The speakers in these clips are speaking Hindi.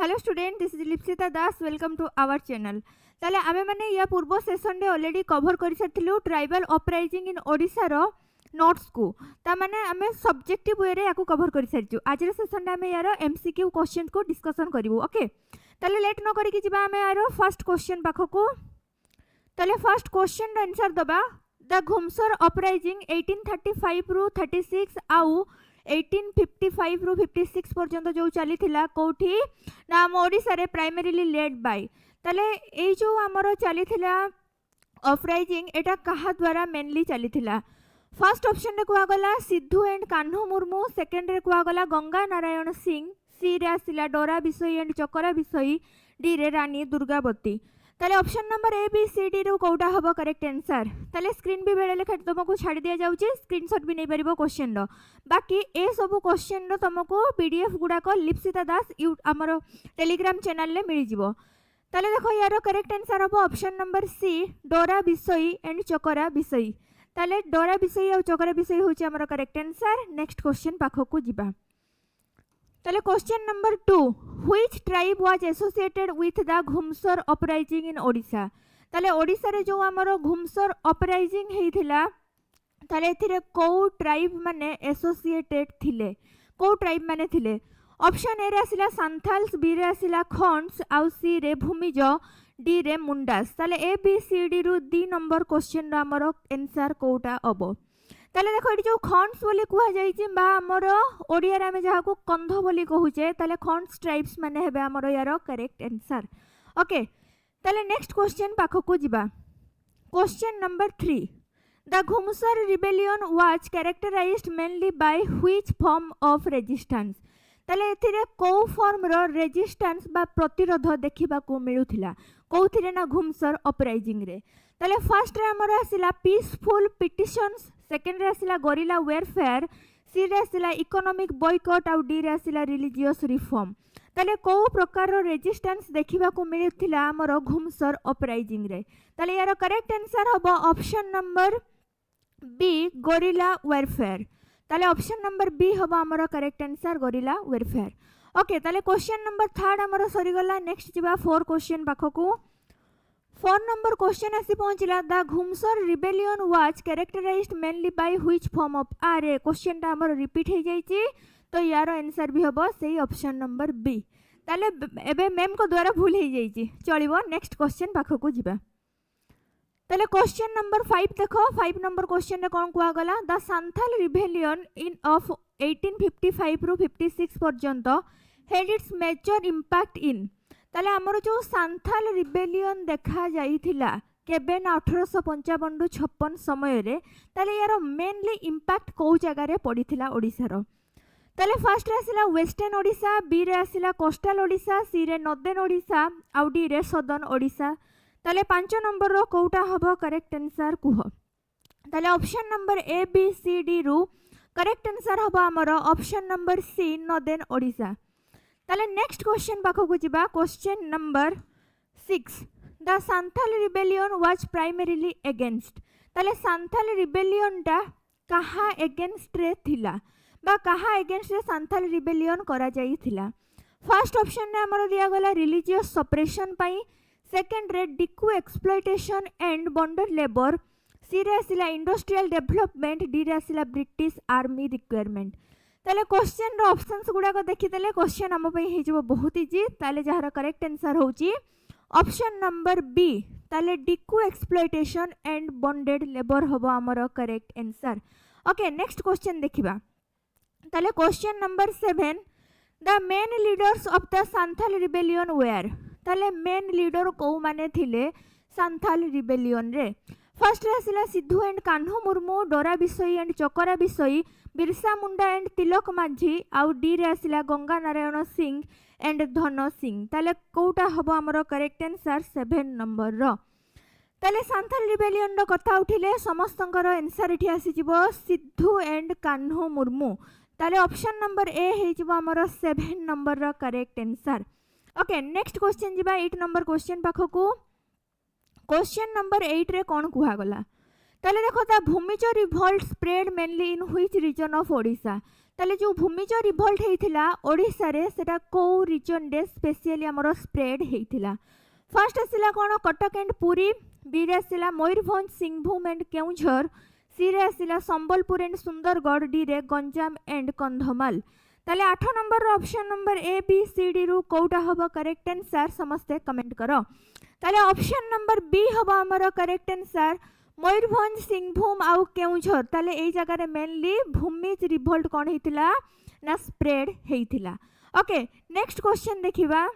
Hello student, this is Lipsita Das. Welcome to our channel. ताले आमे माने या पूर्व सेशन रे ऑलरेडी कवर कर सारथिलु ट्राइबल अपराइजिंग इन ओडिसा रो नोट्स को। ता माने आमे सब्जेक्टिव वे रे याकू कवर कर सारछु। आज रे सेशन रे आमे यार एमसीक्यू क्वेश्चन को डिस्कशन करिवु। ओके, ताले लेट न करी कि जिबा आमे यार फर्स्ट क्वेश्चन पाखको। ताले फर्स्ट क्वेश्चन रो आंसर दबा द घुमसर अपराइजिंग 1835 रु 36 आउ 1855 रु 56 पर्यंत जो चली थिला कोठी ना हम ओडिसा रे प्राइमरीली लेड बाय। ताले ए जो हमरो चली थिला अपराइजिंग एटा कहा द्वारा मेनली चली थिला। फर्स्ट ऑप्शन रे कुआ गला सिद्धू एंड कान्हू मुर्मू, सेकंड रे कुआ गला गंगा नारायण सिंह, सी रे आसिला डोरा बिसोई एंड चकरा बिसोई, डी रे रानी दुर्गावती। ताले option number A B C D रो कोटा हबो करेक्ट आंसर। ताले स्क्रीन भी बेले लेखा तुमको छाड़ी दिया जाउची, स्क्रीनशॉट भी नै परिबो क्वेश्चन रो। बाकी ए सब क्वेश्चन रो तुमको पीडीएफ गुडा को लिप्सिता दास हमरो टेलीग्राम चैनल ले मिल जिवो। ताले देखो यार करेक्ट आंसर हबो ऑप्शन नंबर सी डोरा बिसोई एंड चकरा बिसोई। ताले डोरा बिसोई और चकरा बिसोई होची हमरो करेक्ट आंसर। नेक्स्ट क्वेश्चन पाखो को जिबा। ताले question number 2, which tribe was associated with the Ghumsar uprising in Odisha. ताले ओडिशा रे जो हमरो घुमसर अपराइजिंग हेइथिला ताले एथिरे को ट्राइब माने एसोसिएटेड थिले, को ट्राइब माने थिले। ऑप्शन ए रे आसिला सांथाल्स, बी रे आसिला खॉन्स, आउ सी रे भूमिज, डी रे मुंडास। ताले ए बी सी डी रु डी नंबर क्वेश्चन रो हमरो आंसर कोटा अबो। ताले देखो एटी जो खॉन्स बोली कुहा जाईची बा हमरो ओडिया रे हम जहा को कंध बोली कहूचे, ताले खॉन्स ट्राइब्स माने हेबे हमरो यारो करेक्ट आंसर। ओके, ताले नेक्स्ट क्वेश्चन पाखो को जिबा। Question number 3, the Ghumsar rebellion was characterized mainly by which form of resistance. ताले एथिरे को फॉर्म रो रेजिस्टेंस बा प्रतिरोध देखिबा को मिलुथिला कोथिरे ना घुमसर अपराइजिंग रे। ताले फर्स्ट रे हमर आसिला पीसफुल पिटिशंस, सेकंड रे आसिला गोरिल्ला वेयरफेयर, सी रे आसिला इकोनॉमिक बॉयकॉट, आउ डी रे आसिला रिलीजियस रिफॉर्म। ताले को प्रकार रो रेजिस्टेंस देखिबा को मिलुथिला हमर घुमसर अपराइजिंग रे। ताले यार करेक्ट आंसर हबो ऑप्शन नंबर बी गोरिल्ला वेयरफेयर। ताले ऑप्शन नंबर बी हबो हमर करेक्ट आंसर गोरिल्ला वेयरफेयर। ओके, ताले क्वेश्चन नंबर 3 हमर सरी गला। नेक्स्ट जिबा 4 क्वेश्चन पाखको। 4 नंबर क्वेश्चन आसी पहुंचला the Ghumsar rebellion was characterized mainly by which form of. आरे क्वेश्चन ता हमर रिपीट हे जाईची, तो यार आंसर भी हबो सेही ऑप्शन नंबर बी। ताले एबे मैम को द्वारा भूल हे जाईची, चलिबो। नेक्स्ट क्वेश्चन पाखको जिबा। ताले क्वेश्चन नंबर 5 देखो। 5 नंबर क्वेश्चन रे कोन कुआ गला the Santhal rebellion in of 1855 रु 56 पर्यंत हैड इट्स मेजर इंपैक्ट इन। ताले हमर जो सांथाल रिबेलियन देखा जाईथिला केबे ना 1855 रु 56 समय रे। ताले यार मेनली इंपैक्ट को जगह रे पड़ीथिला ओडिसा रो। ताले फर्स्ट रे आसिला वेस्टर्न ओडिसा, बी रे आसिला कोस्टल ओडिसा, सी रे नॉर्दर्न ओडिसा, आउ डी रे सदर्न ओडिसा। ताले 5 नंबर रो कोटा हबो करेक्ट आंसर कुह। ताले option number A B C D रु करेक्ट आंसर हबो हमरो option number C northern Odisha. ताले नेक्स्ट क्वेश्चन पाखो को जिबा। Question number 6, the Santhal rebellion was primarily against. ताले सांथाल रिबेलियन टा कहा अगेंस्ट रे थिला बा कहा अगेंस्ट रे सांथाल रिबेलियन करा जाई थिला। फर्स्ट ऑप्शन ने हमरो दिया गला रिलीजियस सप्रेशन पई, सेकंड रे डिकू एक्सप्लॉयटेशन एंड बॉन्डर लेबर, सी रे आसिला इंडस्ट्रियल डेवलपमेंट, डी रे आसिला ब्रिटिश आर्मी रिक्वायरमेंट। ताले क्वेश्चन रो ऑप्शंस गुडा को देखि देले क्वेश्चन हम पई हे जबो बहुत इजी। ताले जहार करेक्ट आंसर होची ऑप्शन नंबर बी। ताले diku exploitation and bonded labour हबो हमरो correct answer. Okay, next question देखिबा। ताले question number 7, the main leaders of the Santhal rebellion were. ताले मेन लीडर को माने थिले सांथाल रिबेलियन रे। फर्स्ट रे आसिला Sidhu and Kanhu Murmu, Dora Bisoi and Chakra Bisoi, Birsa Munda and Tilak Majhi, आउ डी रे आसिला गंगा नारायण सिंह एंड धन सिंह। ताले कोटा हबो हमरो करेक्ट आंसर 7 नंबर रो। ताले सांथाल रिबेलियन रो कथा उठिले समस्तंकर आंसर एठी आसी जिवो सिद्धू एंड कान्हू मुर्मू। ताले ऑप्शन नंबर ए हे जिवो हमरो 7 नंबर रो correct answer. Okay, next question जिबा 8 नंबर क्वेश्चन पाखको। क्वेश्चन नंबर 8 रे कोन कुहा गला। ताले देखो the Bhumij revolt spread mainly in which region of Odisha. ताले जो भूमिज रिभल्ट होइथिला ओडिसा रे सेटा को रीजन रे स्पेशली हमरो स्प्रेड होइथिला। फर्स्ट आसिला कोन कटक एंड पुरी, बी रे आसिला मयूरभंज सिंहभूम एंड केउझर, सी रे आसिला संबलपुर एंड सुंदरगढ़, डी रे गंजाम एंड कंधमाल। ताले 8 number option number A B C D रु कोउटा हबो करेक्ट आंसर समस्ते कमेंट करो। ताले ऑप्शन नंबर बी हबो हमरो करेक्ट आंसर मयूरभंज सिंहभूम आउ केउझर। ताले एई जगह रे मेनली भूमिज रिभल्ट कोन हेतिला ना स्प्रेड हेतिला। ओके नेक्स्ट क्वेश्चन देखिबा।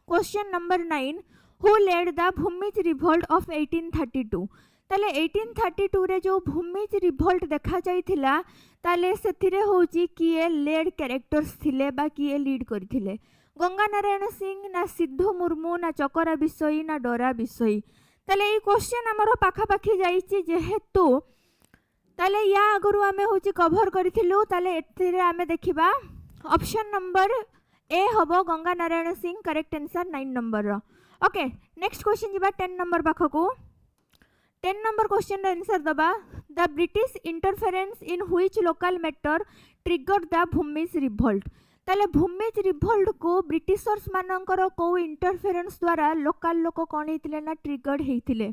Question number 9 who led the Bhumij revolt of 1832। ताले 1832 रे जो भूमिज रिभल्ट देखा जाइथिला ताले सेथिरे होची किए लेड कैरेक्टर्स थिले बा किए लीड करथिले, गंगा नारायण सिंह ना सिद्धू मुर्मू ना चकरा बिसोई ना डोरा बिसोई। ताले ये क्वेश्चन हमरो पाखा पाखी जाइछि जेहेतु ताले या आगरु आमे होची कवर करिथिलु। ताले एथिरे आमे देखिबा ऑप्शन नंबर ए हबो Ganga Narayan Singh correct answer 9 number रो। ओके नेक्स्ट क्वेश्चन जिबा 10 नंबर पाखकू। 10 नंबर क्वेश्चन रो आंसर दबा the British interference in which local matter triggered the Bhumij revolt. ताले भूमिज रिभल्ट को ब्रिटिशर्स मानकर को इंटरफेरेंस द्वारा लोकल लोक कौन हेतिले ना ट्रिगर्ड हेतिले।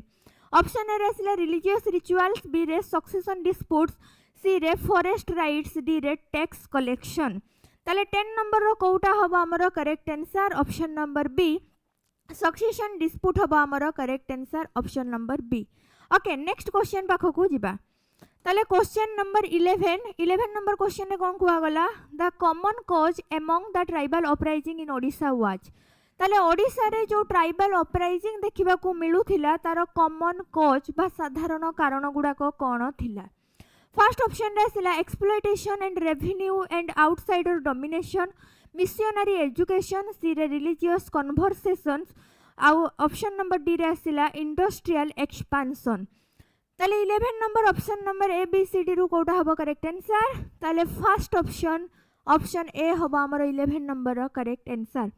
ऑप्शन ए रे आसिला रिलीजियस रिचुअल्स, बी रे सक्सेशन डिस्प्यूट्स, सी रे फॉरेस्ट राइट्स, डी रे टैक्स कलेक्शन। ताले 10 नंबर रो कोउटा हबो हमरो correct answer option number B succession dispute हबो हमरो correct answer option number B. Okay next question पाखकू जिबा। ताले क्वेश्चन नंबर 11 नंबर क्वेश्चन ने कौन कुआ गला the common cause among the tribal uprising in Odisha was. ताले ओडिशा रे जो ट्राइबल अपराइजिंग देखिबा को मिलुथिला तार कॉमन कॉज बा साधारण कारण गुडा को कोन थिला। फर्स्ट ऑप्शन रे आसिला exploitation and revenue and outsider domination, missionary education, C रे रिलीजियस कन्वर्सेशंस, आउ ऑप्शन नंबर डी रे आसिला इंडस्ट्रियल एक्सपेंशन। ताले 11 number option number A B C D रु कोटा हबो करेक्ट आंसर। ताले फर्स्ट ऑप्शन ऑप्शन ए हबो हमर 11 नंबर रो correct answer.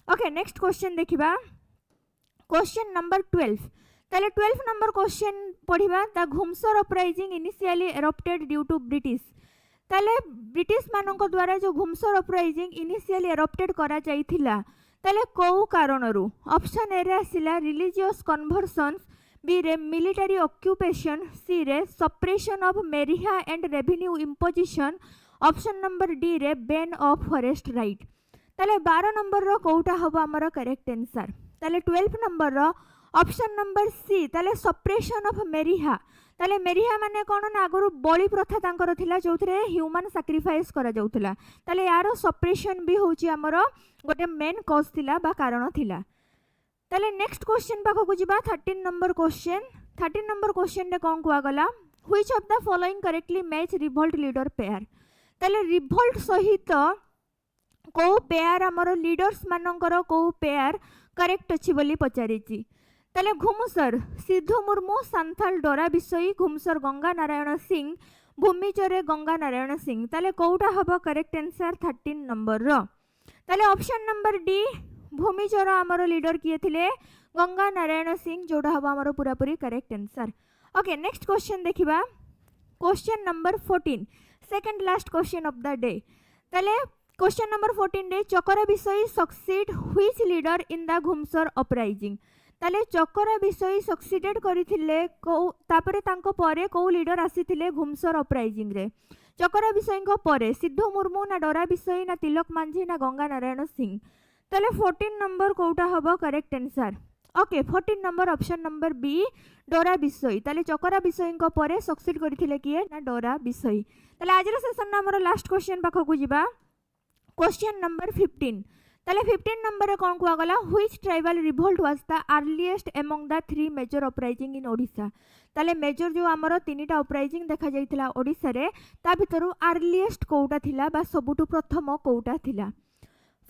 Okay next question देखिबा। Question number 12। ताले 12 नंबर क्वेश्चन पढ़िबा the Ghumsar uprising initially erupted due to British. ताले ब्रिटिश मानक द्वारा जो घुमसर अपराइजिंग इनिशियली एरप्टेड करा जाइथिला ताले को कारणरू। ऑप्शन ए रे आसिला रिलीजियस कन्वर्सन्स, बी रे मिलिटरी ऑक्यूपेशन, सी रे suppression of Meriah and revenue imposition, option number D रे बैन ऑफ फॉरेस्ट राइट। ताले 12 नंबर रो कोउटा हबो हमर करेक्ट आंसर। ताले 12 नंबर रो ऑप्शन नंबर सी ताले सप्रेशन ऑफ मेरिहा। ताले मेरिहा माने कोन ना आगरु बलि प्रथा तांकर थिला जोथरे ह्यूमन सैक्रिफाइस करा जाउथला। ताले यारो सप्रेशन भी होची हमर गोटे मेन कॉज थिला बा कारण थिला। ताले नेक्स्ट क्वेश्चन पाखकू जिबा 13 नंबर क्वेश्चन। 13 नंबर क्वेश्चन ने कोन कुआ गला which of the following correctly match revolt leader pair. ताले रिवोल्ट सहित को पेयर हमर लीडर्स मानकर को पेयर करेक्ट अछि बोली पचारिची। ताले घुमसर सिद्धू मुर्मू, सांथाल डोरा बिसोई, घुमसर गंगा नारायण सिंह, भूमिजरे गंगा नारायण सिंह। ताले कोउटा हबो करेक्ट आंसर 13 नंबर रो। ताले ऑप्शन नंबर डी भूमिजर आमर लीडर किए थिले गंगा नारायण सिंह, जोड़ा हबो आमर पूरा पूरी correct answer. Okay next question देखिबा। Question number 14 second last question of the day. ताले question number 14 the Chakra Bisoi succeed which leader in the Ghumsar uprising. ताले चकरा बिसोई सक्सीडेड करिथिले को तापरे तांको परे को लीडर आसीथिले घुमसर अपराइजिंग रे। चकरा बिसोई को परे सिद्धू मुर्मू ना डोरा बिसोई ना तिलक मांझी ना गंगा नारायण सिंह। ताले 14 नंबर कोउटा हबो correct answer. Okay 14 number option number B Dora Bisoi. ताले चकरा बिसोई को परे सक्सीड करिथिले किए ना डोरा बिसोई। ताले आजर सेशन हमर लास्ट क्वेश्चन पाखकू जिबा। Question number 15। ताले 15 नंबर कौन कुआ गला which tribal revolt was the earliest among the 3 major uprising in Odisha. ताले मेजर जो हमर तीनटा अपराइजिंग देखा जाइथिला ओडिशा रे ता भितरु अर्लीएस्ट कोउटा थिला बा सबुटु प्रथम कोउटा थिला।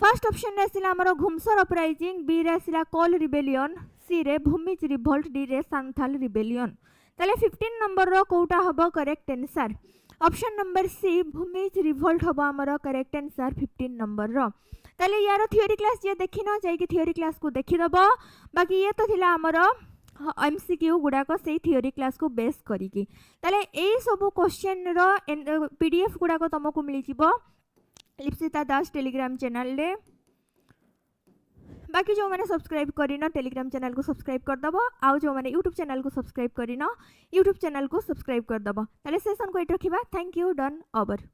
फर्स्ट ऑप्शन रे आसिला हमर घुमसर अपराइजिंग, बी रे आसिला कोल रिबेलियन, सी रे भूमिज रिवोल्ट, डी रे सांथाल रिबेलियन। ताले 15 नंबर रो कोउटा हबो correct answer option number C Bhumij revolt हबो हमर करेक्ट आंसर 15 नंबर रो। ताले यार थ्योरी क्लास जे देखिनो जाई कि थ्योरी क्लास को देखि दबो। बाकी ये तो थिला हमर MCQ गुड़ाक से थियोरी क्लास को बेस करिकी ताले ए सब क्वेश्चन रो PDF गुड़ाक तुमको मिल जिवो लिप्सिता दास टेलीग्राम चैनल रे। बाकी जो मैंने सब्सक्राइब करिनो टेलीग्राम चैनल को सब्सक्राइब कर दबो आउ जो मैंने यूट्यूब चैनल को सब्सक्राइब करिनो यूट्यूब चैनल को सब्सक्राइब कर दबो ताले सेशन को एट रखिबा। Thank you done over.